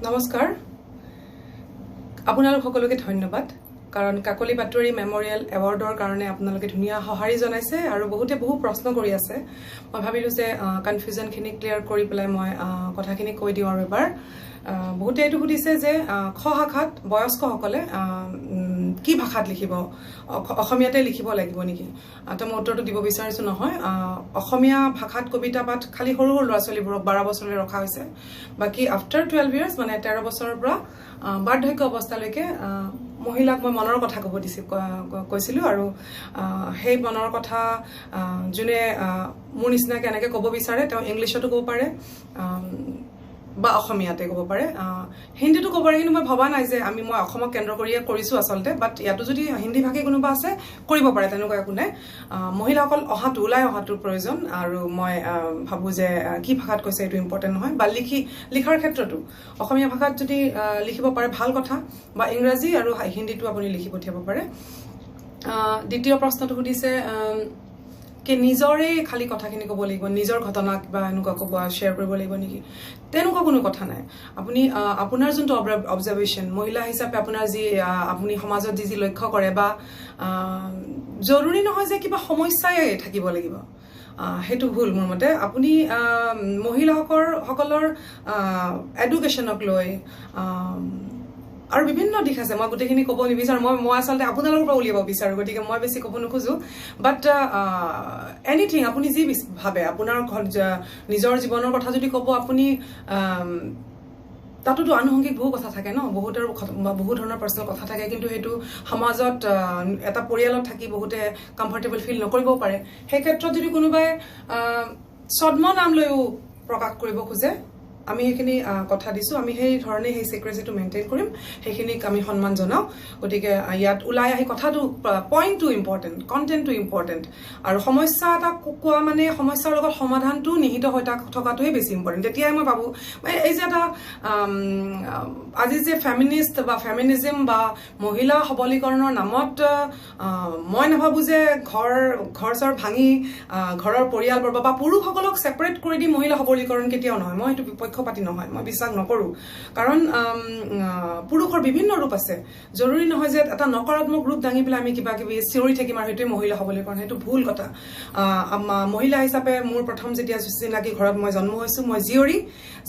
নমস্কাৰ আপোনালোক সকলোকে ধন্যবাদ কাৰণ কাকলি পাটোৱাৰী মেমৰিয়েল এৱাৰ্ডৰ কাৰণে আপোনালোকে ধুনীয়া সঁহাৰি জনাইছে আৰু বহুতে বহু প্ৰশ্ন কৰি আছে মই ভাবিলো যে কনফিউজনখিনি ক্লিয়াৰ কৰি পেলাই মই কথাখিনি কৈ দিওঁ আৰু এবাৰ বহুতে এইটো সুধিছে যে খ শাখাত বয়স্কসকলে কি ভাষাত লিখিব অসমীয়াতে লিখিব লাগিব নেকি তো মই উত্তৰটো দিব বিচাৰিছো নহয় অসমীয়া ভাষাত কবিতা পাঠ খালি সৰু সৰু ল'ৰা ছোৱালীবোৰক 12 বছৰলৈ ৰখা হৈছে বাকি আফটাৰ 12 ইয়াৰ্স মানে 13 বছৰৰ পৰা বাৰ্ধক্য অৱস্থালৈকে মহিলাক মই মনৰ কথা ক'ব কৈছিলো আৰু সেই মনৰ কথা যোনে মোৰ নিচিনাকে এনেকে ক'ব বিচাৰে তেওঁ ইংলিছতো ক'ব পাৰে বা অসমীয়াতে ক'ব পাৰে হিন্দীটো ক'ব পাৰে কিন্তু মই ভবা নাই যে মই অসমক কেন্দ্ৰ কৰিয়ে কৰিছো আসলতে বাট ইয়াতো যদি হিন্দী ভাষী কোনোবা আছে কৰিব পাৰে তেনেকুৱা একো নাই মহিলাসকল ওলাই অহাটোৰ প্ৰয়োজন আৰু মই ভাবো যে কি ভাষাত কৈছে এইটো ইম্পৰ্টেণ্ট নহয় বা লিখাৰ ক্ষেত্ৰতো অসমীয়া ভাষাত যদি লিখিব পাৰে ভাল কথা বা ইংৰাজী আৰু হিন্দীটো আপুনি লিখি পঠিয়াব পাৰে দ্বিতীয় প্ৰশ্নটো সুধিছে कि নিজৰে খালি কথাখিনি ক'ব লাগিব নিজৰ ঘটনা বা এনেকুৱা ক'ব শেয়াৰ কৰিব লাগিব নেকি তেনেকুৱা কোনো কথা নাই আপুনি আপোনাৰ যোনটো অবজাৰভেশন মহিলা হিচাপে আপোনাৰ যি আপুনি সমাজত যি লক্ষ্য কৰে বা জৰুৰী নহয় যে কিবা সমস্যাই থাকিব লাগিব হেতু ভুল মোৰ মতে আপুনি মহিলাসকলৰ এডুকেশনক লৈ আৰু বিভিন্ন দিশ আছে মই গোটেইখিনি ক'ব নিবিচাৰো মই আসলতে আপোনালোকৰ পৰা উলিয়াব বিচাৰো গতিকে মই বেছি ক'ব নোখোজো বাট এনিথিং আপুনি যি ভাবে আপোনাৰ নিজৰ জীৱনৰ কথা যদি ক'ব আপুনি তাতোতো আনুষংগিক বহু কথা থাকে ন বহু ধৰণৰ প্ৰশ্নৰ কথা থাকে কিন্তু সেইটো সমাজত এটা পৰিয়ালত থাকি বহুতে কমফৰ্টেবল ফিল নকৰিবও পাৰে সেই ক্ষেত্ৰত যদি কোনোবাই ছদ্ম নাম লৈও প্ৰকাশ কৰিব খোজে আমি এইখিনি কথা দিছো আমি সেই ধৰণে সেই সিক্ৰেসিটো মেইনটেইন কৰিম সেইখিনিক আমি সন্মান জনাও গতিকে ইয়াত উলাই আহি কথাটো পইণ্টটো ইম্পৰ্টেন্ট কন্টেন্টটো ইম্পৰ্টেন্ট আৰু সমস্যা এটা কোৱা মানে সমস্যাৰ লগত সমাধানটো নিহিত হৈ থকাটোহে বেছি ইম্পৰ্টেন্ট তেতিয়াই মই ভাবো এই যে এটা আজি যে ফেমিনিষ্ট বা ফেমিনিজম বা মহিলা সবলীকৰণৰ নামত মই নাভাবো যে ঘৰ ভাঙি ঘৰৰ পৰিয়ালবৰ্গ বা পুৰুষসকলক সেপাৰেট কৰি দি মহিলা সবলীকৰণ কেতিয়াও নহয় মই এইটো পক্ষপাতি নহয় মই বিশ্বাস নকৰো কাৰণ পুৰুষৰ বিভিন্ন ৰূপ আছে জৰুৰী নহয় যে এটা নকাৰাত্মক ৰূপ দাঙি পেলাই আমি কিবা কিবি চিঞৰি থাকিম আৰু সেইটো মহিলা সবলীকৰণ সেইটো ভুল কথা মহিলা হিচাপে মোৰ প্ৰথম যেতিয়া চিনাকি ঘৰত মই জন্ম হৈছো মই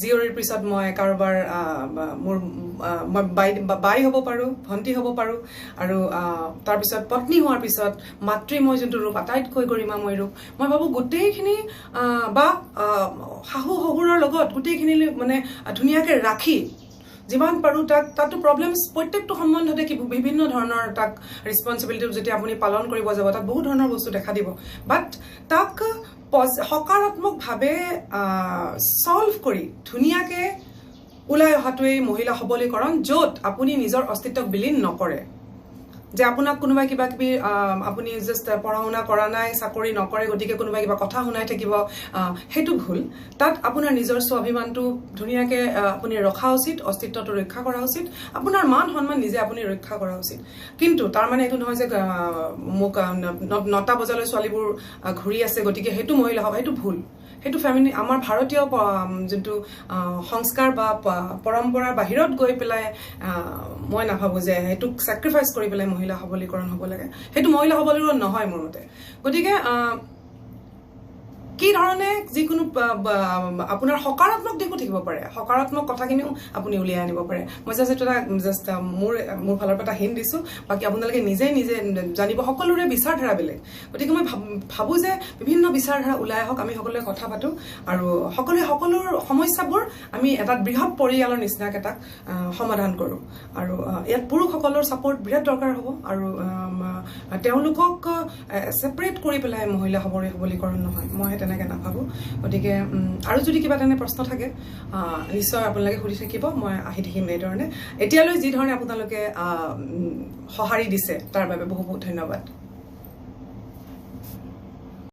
জীয়ৰীৰ পিছত মই কাৰোবাৰ মোৰ বাই হ'ব পাৰো ভন্টি হ'ব পাৰো আৰু তাৰ পিছত পত্নী হোৱাৰ পিছত মাতৃময় যোনটো ৰূপ আটাইতকৈ গৰিমাময় ৰূপ মই ভাবো গোটেইখিনি বা শাহু শহুৰৰ লগত গোটেইখিনি মানে ধুনীয়াকে ৰাখি যিমান পাৰো তাতো প্ৰবলেমছ প্ৰত্যেকটো সম্বন্ধতে কি বিভিন্ন ধৰণৰ তাক ৰেসপন্সিবিলিটি যেতিয়া আপুনি পালন কৰিব যাব তাত বহুত ধৰণৰ বস্তু দেখা দিব বাট তাক সকাৰাত্মকভাৱে সলভ কৰি ধুনীয়াকে উলাই অহাটোৱে মহিলা সবলীকৰণ য'ত আপুনি নিজৰ অস্তিত্বক বিলীন নকৰে যে আপোনাক কোনোবাই কিবা কিবি আপুনি জাস্ট পঢ়া শুনা কৰা নাই চাকৰি নকৰে গতিকে কোনোবাই কিবা কথা শুনাই থাকিব হেতু ভুল তাত আপোনাৰ নিজৰ স্বাভিমানটো ধুনীয়াকে আপুনি ৰখা উচিত অস্তিত্বটো ৰক্ষা কৰা উচিত আপোনাৰ মান সন্মান নিজে আপুনি ৰক্ষা কৰা উচিত কিন্তু তাৰ মানে এইটো নহয় যে মোক 9টা বজালৈ ছোৱালীবোৰ ঘূৰি আছে গতিকে হেতু মহিলা হ'ব হেতু ভুল হেতু ফেমিনি আমাৰ ভাৰতীয় যোনটো সংস্কাৰ বা পৰম্পৰাৰ বাহিৰত গৈ পেলাই মই নাভাবো যে হেতু স্যাক্ৰিফাইস কৰি পেলাই মহিলা সবলীকৰণ হ'ব লাগে হেতু মহিলা সবলীকৰণ নহয় মোৰ মতে গতিকে কি ধৰণে যিকোনো আপোনাৰ সকাৰাত্মক দিশো থাকিব পাৰে সকাৰাত্মক কথাখিনিও আপুনি উলিয়াই আনিব পাৰে মই জাস্ট মোৰ ফালৰ পৰা হিন্ট দিছো বাকি আপোনালোকে নিজে জানিব সকলোৰে বিচাৰধাৰা বেলেগ গতিকে মই ভাবো যে বিভিন্ন বিচাৰধাৰা উলাই আহক আমি সকলোৱে কথা পাতো আৰু সকলোৰ সমস্যাবোৰ আমি এটা বৃহৎ পৰিয়ালৰ নিচিনাকে তাক সমাধান কৰো আৰু ইয়াত পুৰুষসকলৰ সাপোৰ্ট বিৰাট দৰকাৰ হ'ব আৰু তেওঁলোকক সেপাৰেট কৰি পেলাই মহিলা সবলীকৰণ নহয় মই তেনেকে নাভাবো গতিকে আৰু যদি কিবা তেনে প্ৰশ্ন থাকে নিশ্চয় আপোনালোকে সুধি থাকিব মই আহি থাকিম এই ধৰণে এতিয়ালৈ যি ধৰণে আপোনালোকে সঁহাৰি দিছে তাৰ বাবে বহুত বহুত ধন্যবাদ